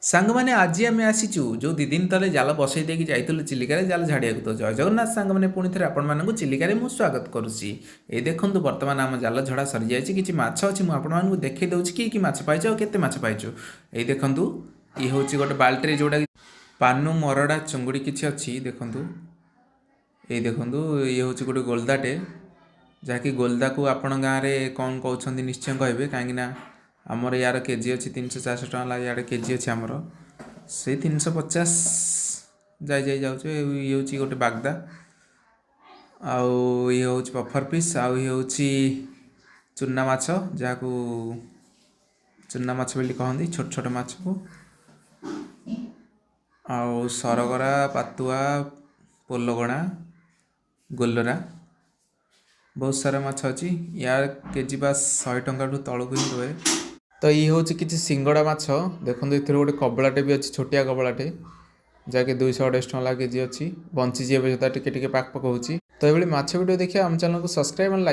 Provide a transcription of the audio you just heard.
ସାଙ୍ଗମାନେ ଆଜି ଆମେ ଆସିଛୁ ଯେଉଁ 2 ଦିନ ତଳେ ଜାଲ ବସେଇ ଦେଇକି ଯାଇଥିଲୁ ଚିଲିକାରେ ଜାଲ ଝାଡ଼ିବାକୁ। ତ ଜୟ ଜଗନ୍ନାଥ ସାଙ୍ଗମାନେ, ପୁଣି ଥରେ ଆପଣମାନଙ୍କୁ ଚିଲିକାରେ ମୁଁ ସ୍ୱାଗତ କରୁଛି। ଏଇ ଦେଖନ୍ତୁ, ବର୍ତ୍ତମାନ ଆମ ଜାଲ ଝଡ଼ା ସରିଯାଇଛି। କିଛି ମାଛ ଅଛି, ମୁଁ ଆପଣମାନଙ୍କୁ ଦେଖେଇ ଦେଉଛି କି ମାଛ ପାଇଛୁ ଆଉ କେତେ ମାଛ ପାଇଛୁ। ଏଇ ଦେଖନ୍ତୁ, ଇଏ ହେଉଛି ଗୋଟେ ବାଲ୍ଟିରେ ଯେଉଁଟା ପାନୁ ମରଡ଼ା ଚୁଙ୍ଗୁଡ଼ି କିଛି ଅଛି। ଦେଖନ୍ତୁ, ଏଇ ଦେଖନ୍ତୁ, ଇଏ ହେଉଛି ଗୋଟେ ଗୋଲଦାଟେ, ଯାହାକି ଗୋଲଦାକୁ ଆପଣ ଗାଁରେ କ'ଣ କହୁଛନ୍ତି ନିଶ୍ଚୟ କହିବେ, କାହିଁକିନା ଆମର ୟାର କେଜି ଅଛି 300-400 ଟଙ୍କା ଲାଗେ। ଇଆଡ଼େ କେଜି ଅଛି ଆମର ସେଇ 350 ଯାଉଛୁ। ଇଏ ହେଉଛି ଗୋଟେ ବାଗଦା, ଆଉ ଇଏ ହେଉଛି ପଫର ପିସ୍, ଆଉ ଇଏ ହେଉଛି ଚୁନା ମାଛ, ଯାହାକୁ ଚୁନା ମାଛ ବୋଲି କହନ୍ତି, ଛୋଟ ଛୋଟ ମାଛକୁ। ଆଉ ସରଗରା, ପାତୁଆ, ପୋଲଗଣା, ଗୋଲରା, ବହୁତ ସାରା ମାଛ ଅଛି। ୟାର କେଜି ବାସ୍ 100 ଟଙ୍କାଠୁ ତଳକୁ ହିଁ ରୁହେ। ତ ଇଏ ହେଉଛି କିଛି ସିଙ୍ଗଡ଼ା ମାଛ। ଦେଖନ୍ତୁ, ଏଥିରେ ଗୋଟେ କବଳାଟେ ବି ଅଛି, ଛୋଟିଆ କବଳାଟେ, ଯାହାକି 200-250 ଟଙ୍କା ଲାଗେ କେଜି ଅଛି। ବଞ୍ଚିଛି ଏବେ ସୁଦ୍ଧା, ଟିକେ ଟିକେ ପାକ ପାକ ହେଉଛି। ତ ଏଭଳି ମାଛ ଭିଡ଼ିଓ ଦେଖିବା ଆମ ଚ୍ୟାନେଲକୁ ସବସ୍କ୍ରାଇବ୍ ଏବଂ ଲାଇକ୍